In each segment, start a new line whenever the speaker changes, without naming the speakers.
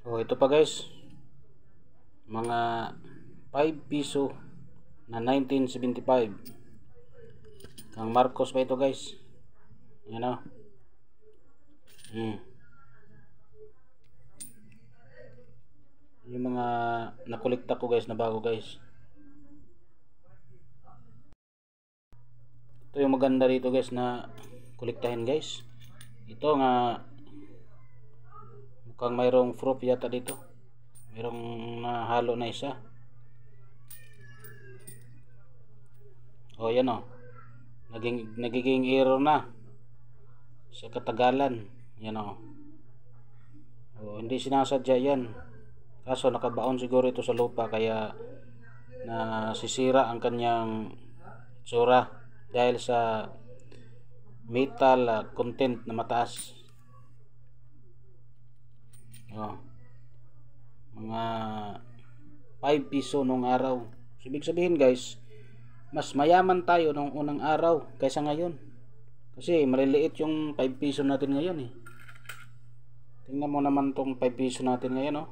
Oh, ito pa guys, mga 5 piso na 1975. Kang Marcos pa ito guys. Yan o. Yung mga nakolekta ko guys na bago guys. Ito yung maganda rito guys na kolektahin guys. Ito nga mukhang mayroong proof yata dito. Mayroong nahalo na isa. Oh, yan o. Nagiging error na sa katagalan. Yan o. Oh, hindi sinasadya yan. Kaso nakabaon siguro ito sa lupa kaya nasisira ang kanyang tsura dahil sa metal content na mataas. Oh, mga 5 piso nung araw. Ibig sabihin guys, mas mayaman tayo nung unang araw kaysa ngayon. Kasi maliliit yung 5 piso natin ngayon eh. Tingnan mo naman tong 5 piso natin ngayon oh.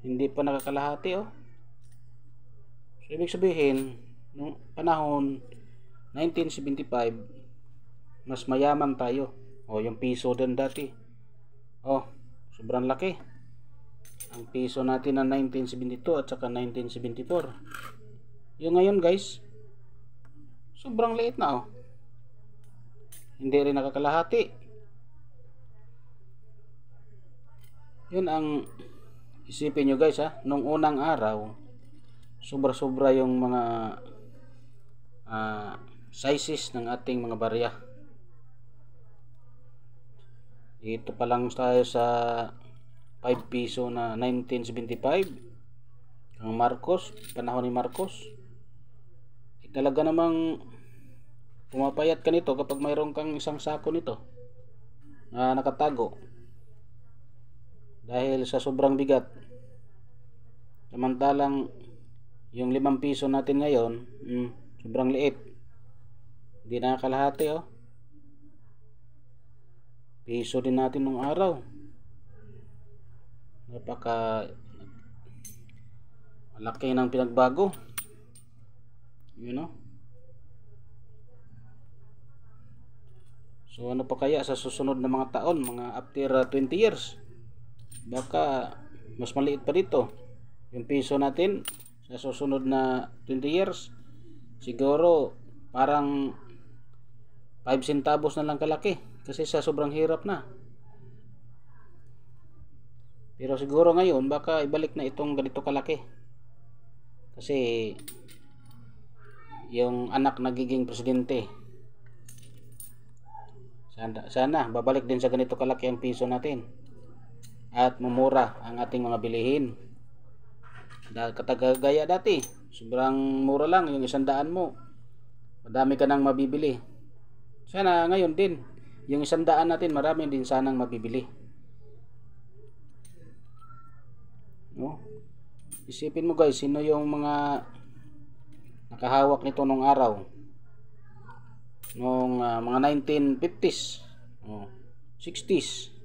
Hindi pa nakakalahati oh. So, ibig sabihin, nung panahon 1975, mas mayaman tayo. Oh, yung piso din dati. Oh, sobrang laki. Ang piso natin na 1972 at saka 1974. Yung ngayon guys, sobrang liit na oh. Hindi rin nakakalahati. Yun ang isipin nyo guys ha. Nung unang araw, sobra-sobra yung mga sizes ng ating mga barya. Dito pa lang tayo sa 5 piso na 1975 ang Marcos, panahon ni Marcos. Talaga namang pumapayat ka nito kapag mayroon kang isang sako nito na nakatago dahil sa sobrang bigat. Samantalang yung 5 piso natin ngayon, sobrang liit, hindi nakakalahati oh. Piso din natin nung araw, napaka malaki ng pinagbago, you know. So ano pa kaya sa susunod na mga taon, mga after 20 years, baka mas maliit pa dito yung piso natin. Sa susunod na 20 years siguro parang 5 centavos na lang kalaki kasi sa sobrang hirap na. Pero siguro ngayon baka ibalik na itong ganito kalaki kasi yung anak nagiging presidente. Sana babalik din sa ganito kalaki ang piso natin at mumura ang ating mga bilihin. Katagagaya dati, sobrang mura lang yung 100 mo, madami ka nang mabibili. Sana ngayon din yung 100 natin marami din sanang mabibili, no? Isipin mo guys, sino yung mga nakahawak nito nung araw, nung mga 1950s, 60s.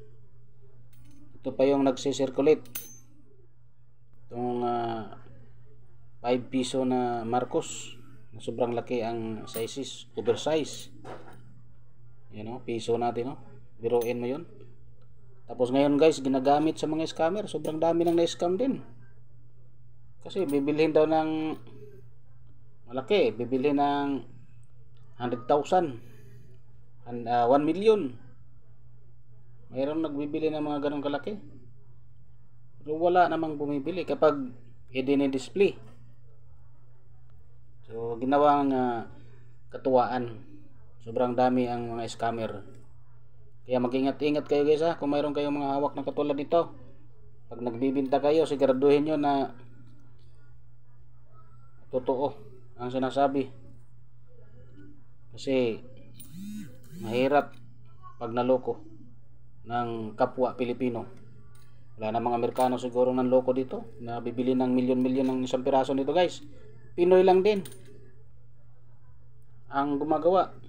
Ito pa yung nagsisirculate itong 5 piso na Marcos na sobrang laki ang sizes, oversize. Yan o, piso natin o, biruin mo yun. Tapos ngayon guys, ginagamit sa mga scammer, sobrang dami nang na-scam din. Kasi bibilhin daw ng malaki, bibilhin ng 100,000 and 1 million. Mayroong nagbibili ng mga ganong kalaki, pero wala namang bumibili kapag i-display. So ginawang katuwaan. Sobrang dami ang mga scammer. Kaya mag-ingat-ingat kayo guys ha, kung mayroon kayong mga hawak na katulad nito. Pag nagbibinta kayo, siguraduhin nyo na totoo ang sinasabi. Kasi mahirap pag naloko ng kapwa Pilipino. Wala namang Amerikano siguro ng loko dito na bibili ng milyon-milyon ng isang piraso nito guys. Pinoy lang din ang gumagawa.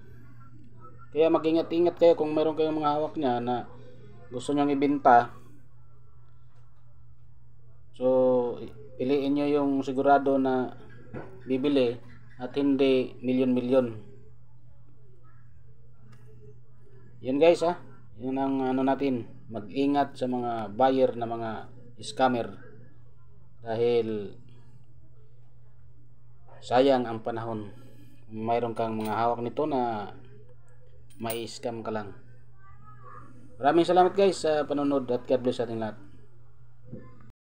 Kaya mag-ingat-ingat kayo kung mayroon kayong mga hawak niya na gusto nyong ibenta. Piliin nyo yung sigurado na bibili at hindi milyon-milyon. Yun guys yun ang ano natin, mag-ingat sa mga buyer na mga scammer dahil sayang ang panahon kung mayroon kang mga hawak nito na mai-scam ka lang. Maraming salamat guys sa panonood at God bless sa ating lahat.